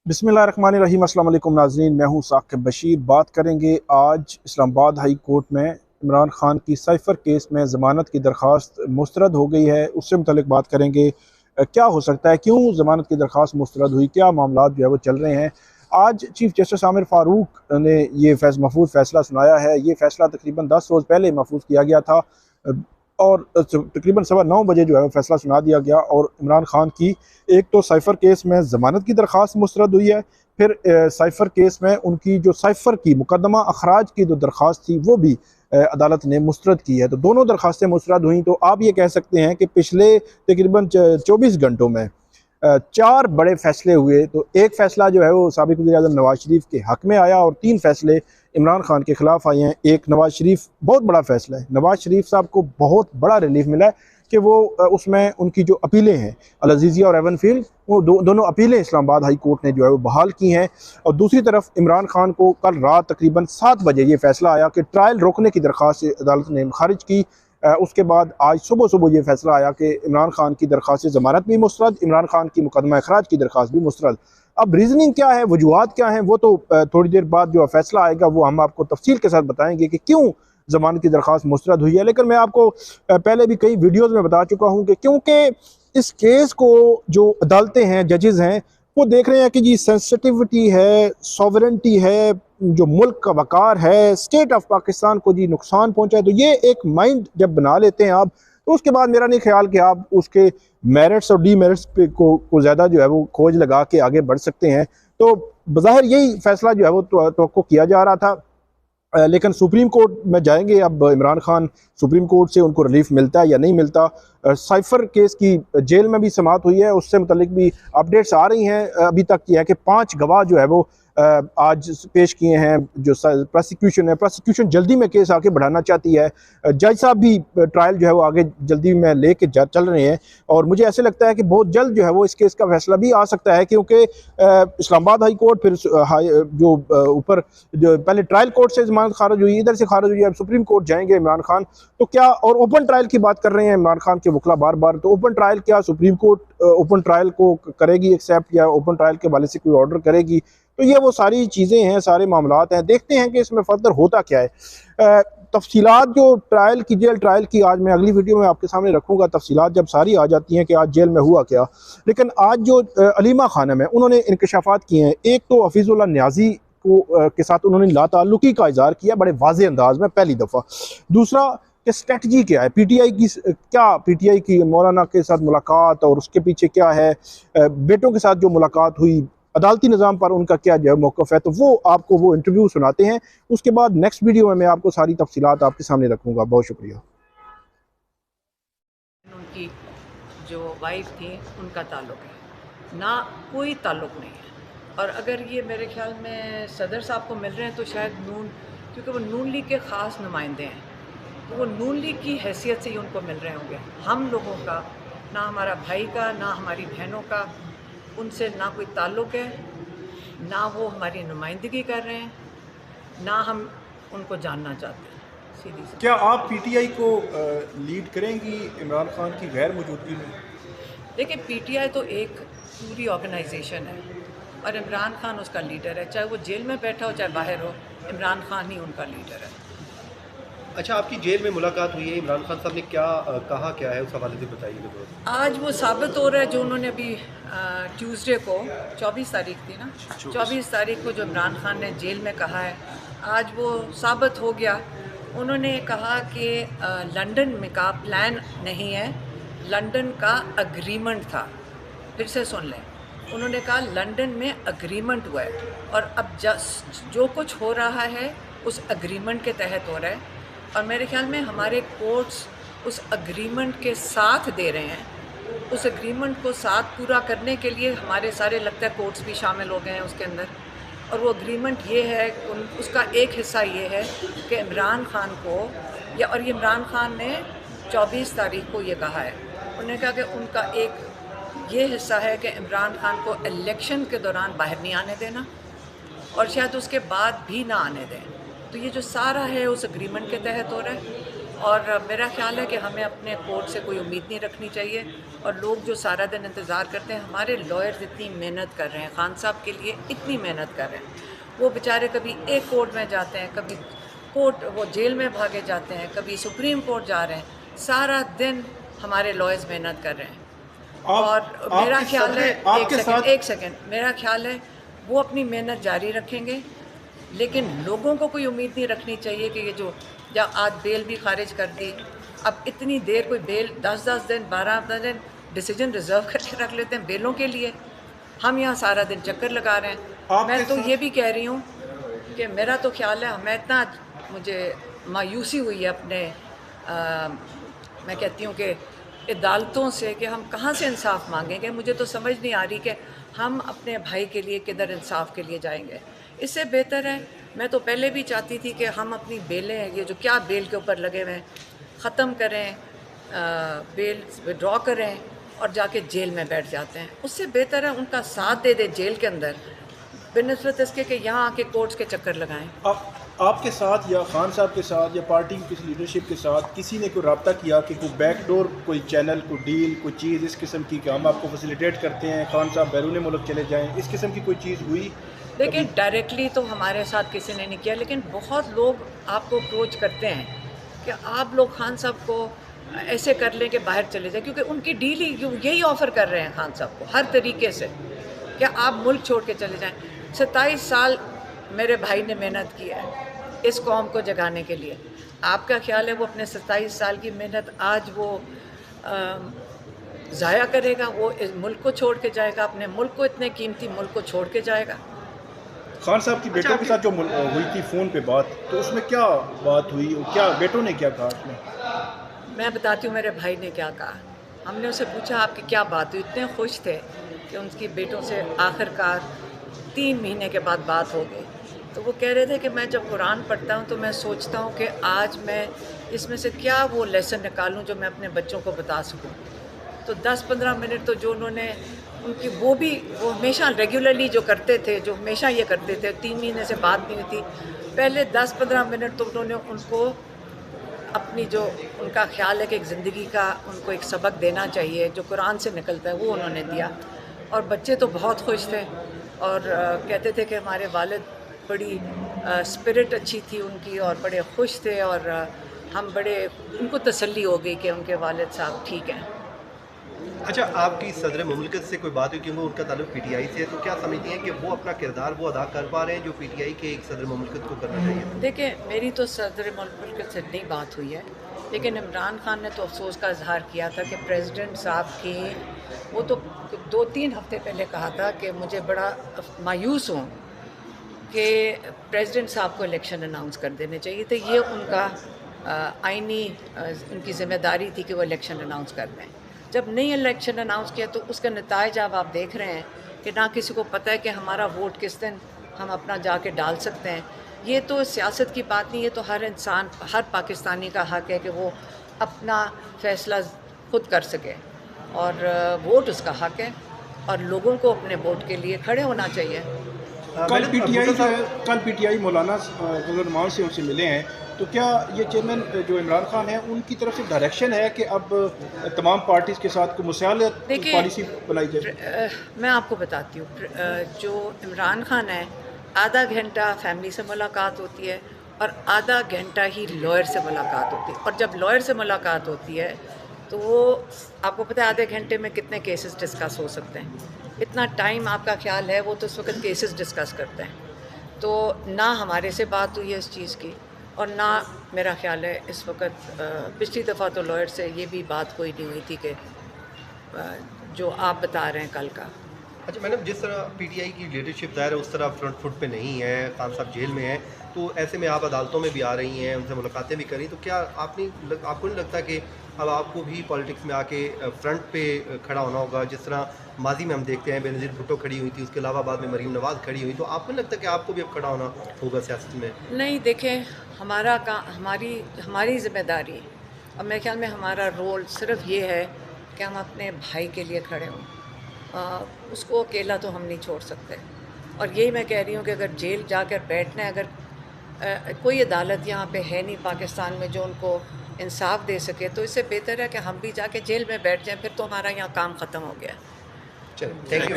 बिस्मिल्लाहिर्रहमानिर्रहीम। अस्सलाम वालेकुम नाज़रीन, मैं हूँ साकिब बशीर। बात करेंगे आज इस्लामाबाद हाई कोर्ट में इमरान खान की साइफ़र केस में ज़मानत की दरख्वास्त मुस्तरद हो गई है। उससे मुतल्लिक बात करेंगे क्या हो सकता है, क्यों ज़मानत की दरख्वास्त मुस्तरद हुई, क्या मामला जो है वो चल रहे हैं। आज चीफ़ जस्टिस आमिर फ़ारूक ने ये महफूज फ़ैसला सुनाया है। ये फ़ैसला तकरीबन 10 रोज़ पहले महफूज किया गया था और तकरीबन 9:15 बजे जो है वो फ़ैसला सुना दिया गया। और इमरान खान की एक तो साइफ़र केस में ज़मानत की दरख्वास्त मुस्तरद हुई है, फिर साइफ़र केस में उनकी जो साइफ़र की मुकदमा अखराज की जो दरख्वास्त थी वो भी अदालत ने मुस्तरद की है। तो दोनों दरख्वास्तें मुस्तरद हुई। तो आप ये कह सकते हैं कि पिछले तकरीबन 24 घंटों में 4 बड़े फ़ैसले हुए। तो एक फ़ैसला जो है वो साबिक़ वज़ीर-ए-आज़म नवाज़ शरीफ के हक़ में आया और 3 फ़ैसले इमरान खान के ख़िलाफ़ आए हैं। एक नवाज़ शरीफ, बहुत बड़ा फ़ैसला है। नवाज़ शरीफ साहब को बहुत बड़ा रिलीफ़ मिला है कि वो उसमें उनकी जो अपीलें हैं अल-अज़ीज़िया और एवनफ़ील्ड, वो दोनों अपीलें इस्लामाबाद हाई कोर्ट ने जो है वो बहाल की हैं। और दूसरी तरफ इमरान खान को कल रात तकरीबन 7 बजे ये फ़ैसला आया कि ट्रायल रोकने की दरख्वास्त अदालत ने ख़ारिज की। उसके बाद आज सुबह ये फ़ैसला आया कि इमरान खान की दरख्वास्त ज़मानत भी मुस्तरद, इमरान खान की मुकदमा अखराज की दरख्वास्त भी मुस्तरद। अब रीज़निंग क्या है, वजूहात क्या हैं, वो तो थोड़ी देर बाद जो फ़ैसला आएगा वो हम आपको तफसील के साथ बताएंगे कि क्यों ज़मानत की दरख्वास्त मुस्तरद हुई है। लेकिन मैं आपको पहले भी कई वीडियोज़ में बता चुका हूँ कि क्योंकि इस केस को जो अदालतें हैं, जजेज़ हैं, वो देख रहे हैं कि जी सेंसिटिविटी है, सॉवरेंटी है, जो मुल्क का वक़ार है, स्टेट ऑफ पाकिस्तान को जी नुकसान पहुँचा है। तो ये एक माइंड जब बना लेते हैं आप, तो उसके बाद मेरा नहीं ख्याल कि आप उसके मेरिट्स और डीमेरिट्स पे को ज़्यादा जो है वो खोज लगा के आगे बढ़ सकते हैं। तो बज़ाहिर यही फ़ैसला जो है वो तवक्को किया जा रहा था। लेकिन सुप्रीम कोर्ट में जाएंगे। अब इमरान खान सुप्रीम कोर्ट से उनको रिलीफ मिलता है या नहीं मिलता। साइफ़र केस की जेल में भी समाअत हुई है, उससे मुतल्लिक भी अपडेट्स आ रही हैं। अभी तक ये है कि 5 गवाह जो है वो आज पेश किए हैं। जो प्रोसिक्यूशन है, प्रोसिक्यूशन जल्दी में केस आगे बढ़ाना चाहती है। जज साहब भी ट्रायल जो है वो आगे जल्दी में लेके चल रहे हैं। और मुझे ऐसे लगता है कि बहुत जल्द जो है वो इस केस का फैसला भी आ सकता है, क्योंकि इस्लामाबाद हाई कोर्ट, फिर जो ऊपर जो पहले ट्रायल कोर्ट से ज़मानत खारिज हुई, इधर से खारिज हुई, अब सुप्रीम कोर्ट जाएंगे इमरान खान। तो क्या, और ओपन ट्रायल की बात कर रहे हैं इमरान खान के वकला बार बार, तो ओपन ट्रायल क्या सुप्रीम कोर्ट ओपन ट्रायल को करेगी एक्सेप्ट, या ओपन ट्रायल के वाले से कोई ऑर्डर करेगी? तो ये वो सारी चीज़ें हैं, सारे मामलात हैं। देखते हैं कि इसमें फर्दर होता क्या है। तफसीलात जो ट्रायल की, जेल ट्रायल की, आज मैं अगली वीडियो में आपके सामने रखूँगा। तफसीलात जब सारी आ जाती हैं कि आज जेल में हुआ क्या। लेकिन आज जो अलीमा खानम है, उन्होंने इंकशाफात किए हैं। एक तो हफीज़ुल्लाह न्याज़ी को के साथ उन्होंने लाताल्लुकी का इज़हार किया बड़े वाज़े अंदाज में, पहली दफ़ा। दूसरा कि स्ट्रेटजी क्या है पीटीआई की, क्या पीटीआई की मौलाना के साथ मुलाकात और उसके पीछे क्या है, बेटों के साथ जो मुलाकात हुई, अदालती निज़ाम पर उनका क्या जो है मौक़िफ़ है। तो वो आपको वो इंटरव्यू सुनाते हैं। उसके बाद नेक्स्ट वीडियो में मैं आपको सारी तफसीलात आपके सामने रखूँगा। बहुत शुक्रिया। उनकी जो वाइफ थी उनका ताल्लुक़ है, ना कोई ताल्लुक़ नहीं है। और अगर ये मेरे ख़्याल में सदर साहब को मिल रहे हैं तो शायद नून, क्योंकि वो नून लीग के ख़ास नुमाइंदे हैं, तो वो नून लीग की हैसियत से ही उनको मिल रहे होंगे। हम लोगों का, ना हमारा भाई का, ना हमारी बहनों का उनसे ना कोई ताल्लुक़ है, ना वो हमारी नुमाइंदगी कर रहे हैं, ना हम उनको जानना चाहते हैं। सीधी सी क्या आप पीटीआई को लीड करेंगी इमरान खान की गैर मौजूदगी में? देखिए, पीटीआई तो एक पूरी ऑर्गेनाइजेशन है और इमरान खान उसका लीडर है। चाहे वो जेल में बैठा हो चाहे बाहर हो, इमरान खान ही उनका लीडर है। अच्छा, आपकी जेल में मुलाकात हुई है, इमरान खान साहब ने क्या कहा क्या है, उस हवाले से बताइए थोड़ा। आज वो साबित हो रहा है जो उन्होंने अभी ट्यूसडे को, 24 तारीख थी ना, 24 तारीख को जो इमरान खान ने जेल में कहा है, आज वो साबित हो गया। उन्होंने कहा कि लंदन में का प्लान नहीं है, लंदन का अग्रीमेंट था। फिर से सुन लें, उन्होंने कहा लंदन में अग्रीमेंट हुआ है और अब जो कुछ हो रहा है उस अग्रीमेंट के तहत हो रहा है। और मेरे ख़्याल में हमारे कोर्ट्स उस अग्रीमेंट के साथ दे रहे हैं। उस एग्रीमेंट को साथ पूरा करने के लिए हमारे सारे, लगता है, कोर्ट्स भी शामिल हो गए हैं उसके अंदर। और वो एग्रीमेंट ये है, उसका एक हिस्सा ये है कि इमरान खान को, या और ये इमरान खान ने 24 तारीख को ये कहा है, उन्होंने कहा कि उनका एक ये हिस्सा है कि इमरान खान को इलेक्शन के दौरान बाहर नहीं आने देना और शायद उसके बाद भी ना आने दें। तो ये जो सारा है उस एग्रीमेंट के तहत हो रहा है। और मेरा ख्याल है कि हमें अपने कोर्ट से कोई उम्मीद नहीं रखनी चाहिए। और लोग जो सारा दिन इंतज़ार करते हैं, हमारे लॉयर्स इतनी मेहनत कर रहे हैं, खान साहब के लिए इतनी मेहनत कर रहे हैं, वो बेचारे कभी एक कोर्ट में जाते हैं, कभी कोर्ट वो जेल में भागे जाते हैं, कभी सुप्रीम कोर्ट जा रहे हैं, सारा दिन हमारे लॉयर्स मेहनत कर रहे हैं। और मेरा ख्याल है एक सेकंड मेरा ख्याल है वो अपनी मेहनत जारी रखेंगे, लेकिन लोगों को कोई उम्मीद नहीं रखनी चाहिए कि ये जो आज बेल भी खारिज कर दी, अब इतनी देर कोई बेल 10-10 दिन 12 दिन डिसीजन रिजर्व करके रख लेते हैं बेलों के लिए। हम यहाँ सारा दिन चक्कर लगा रहे हैं। मैं तो ये भी कह रही हूँ कि मेरा तो ख्याल है मैं इतना मुझे मायूसी हुई है अपने मैं कहती हूँ कि अदालतों से कि हम कहाँ से इंसाफ मांगेंगे। मुझे तो समझ नहीं आ रही कि हम अपने भाई के लिए किधर इंसाफ के लिए जाएंगे। इससे बेहतर है, मैं तो पहले भी चाहती थी कि हम अपनी बेलें, ये जो क्या बेल के ऊपर लगे हुए हैं, ख़त्म करें, बेल विड्रॉ करें और जाके जेल में बैठ जाते हैं। उससे बेहतर है उनका साथ दे दे जेल के अंदर, बिनिस्बत इसके कि यहाँ आके कोर्ट्स के चक्कर लगाएं। आपके साथ या खान साहब के साथ या पार्टी की किसी लीडरशिप के साथ किसी ने कोई रब्ता किया कि कोई बैकडोर, कोई चैनल, कोई डील, कोई चीज़ इस किस्म की कि हम आपको फैसिलिटेट करते हैं, खान साहब बैरून मुल्क चले जाएं, इस किस्म की कोई चीज़ हुई? देखिए, डायरेक्टली तो हमारे साथ किसी ने नहीं किया, लेकिन बहुत लोग आपको अप्रोच करते हैं कि आप लोग खान साहब को ऐसे कर लें कि बाहर चले जाएं, क्योंकि उनकी डील ही यही ऑफ़र कर रहे हैं खान साहब को हर तरीके से कि आप मुल्क छोड़ के चले जाएं। 27 साल मेरे भाई ने मेहनत की है इस कौम को जगाने के लिए। आपका ख्याल है वो अपने 27 साल की मेहनत आज वो ज़ाया करेगा? वो इस मुल्क को छोड़ के जाएगा, अपने मुल्क को, इतने कीमती मुल्क को छोड़ के जाएगा? खान साहब की बेटों के साथ जो हुई थी फ़ोन पे बात, तो उसमें क्या बात हुई, क्या बेटों ने क्या कहा उसमें? मैं बताती हूँ मेरे भाई ने क्या कहा। हमने उससे पूछा आपकी क्या बात हुई? इतने खुश थे कि उनकी बेटों से आखिरकार 3 महीने के बाद बात हो गई। तो वो कह रहे थे कि मैं जब कुरान पढ़ता हूँ तो मैं सोचता हूँ कि आज मैं इसमें से क्या वो लेसन निकालूँ जो मैं अपने बच्चों को बता सकूँ। तो 10-15 मिनट तो जो उन्होंने उनकी वो हमेशा रेगुलरली जो करते थे, जो हमेशा ये करते थे, 3 महीने से बात नहीं हुई थी, पहले 10-15 मिनट तो उन्होंने उनको अपनी जो उनका ख्याल है कि एक ज़िंदगी का उनको एक सबक देना चाहिए जो कुरान से निकलता है, वो उन्होंने दिया। और बच्चे तो बहुत खुश थे और कहते थे कि हमारे वालिद बड़ी स्पिरिट अच्छी थी उनकी और बड़े खुश थे और हम बड़े उनको तसल्ली हो गई कि उनके वालिद साहब ठीक हैं। अच्छा, आपकी सदर मुमलिकत से कोई बात हुई, क्योंकि उनका ताल्लुक पीटीआई से है, तो क्या समझती हैं कि वो अपना किरदार वो अदा कर पा रहे हैं जो पीटीआई के एक सदर मुमलिकत को करना चाहिए? देखिए, मेरी तो सदर मुमलिकत से नहीं बात हुई है, लेकिन इमरान खान ने तो अफसोस का इजहार किया था कि प्रेसिडेंट साहब की, वो तो 2-3 हफ्ते पहले कहा था कि मुझे बड़ा मायूस हूँ कि प्रेसिडेंट साहब को इलेक्शन अनाउंस कर देने चाहिए थे। ये उनका आइनी उनकी ज़िम्मेदारी थी कि वो इलेक्शन अनाउंस कर दें। जब नहीं इलेक्शन अनाउंस किया तो उसका नताइज अब आप देख रहे हैं कि ना किसी को पता है कि हमारा वोट किस दिन हम अपना जाके डाल सकते हैं। ये तो सियासत की बात नहीं, ये तो हर इंसान, हर पाकिस्तानी का हक़ है कि वो अपना फ़ैसला खुद कर सके और वोट उसका हक़ है और लोगों को अपने वोट के लिए खड़े होना चाहिए। कल पीटीआई मौलाना फजल से उनसे मिले हैं, तो क्या ये चेयरमैन जो इमरान खान है उनकी तरफ से डायरेक्शन है कि अब तमाम पार्टीज़ के साथ कोई मुसालत पॉलिसी बनाई जाए? मैं आपको बताती हूँ, जो इमरान खान है, आधा घंटा फैमिली से मुलाकात होती है और आधा घंटा ही लॉयर से मुलाकात होती है। और जब लॉयर से मुलाकात होती है तो वो आपको पता है आधे घंटे में कितने केसेस डिस्कस हो सकते हैं। इतना टाइम आपका ख्याल है वो तो इस वक्त केसेस डिस्कस करते हैं। तो ना हमारे से बात हुई है इस चीज़ की और ना मेरा ख्याल है इस वक्त, पिछली दफ़ा तो लॉयर से ये भी बात कोई नहीं हुई थी कि जो आप बता रहे हैं कल का। अच्छा मैडम, जिस तरह पीटीआई की लीडरशिप ज़ाहिर है उस तरह फ्रंट फुट पे नहीं है, खान साहब जेल में हैं, तो ऐसे में आप अदालतों में भी आ रही हैं, उनसे मुलाकातें भी कर रही, तो क्या आपको नहीं लगता कि अब आपको भी पॉलिटिक्स में आके फ्रंट पे खड़ा होना होगा? जिस तरह माजी में हम देखते हैं बेनज़ीर भुट्टो खड़ी हुई थी, उसके अलावा बाद में मरीम नवाज़ खड़ी हुई, तो आपको नहीं लगता कि आपको भी अब खड़ा होना होगा सियासत में? नहीं, देखें, हमारी ज़िम्मेदारी और मेरे ख्याल में हमारा रोल सिर्फ ये है कि हम अपने भाई के लिए खड़े हों। उसको अकेला तो हम नहीं छोड़ सकते और यही मैं कह रही हूँ कि अगर जेल जाकर बैठना है, अगर कोई अदालत यहाँ पे है नहीं पाकिस्तान में जो उनको इंसाफ दे सके, तो इससे बेहतर है कि हम भी जाके जेल में बैठ जाएं, फिर तो हमारा यहाँ काम ख़त्म हो गया। चलो, थैंक यू।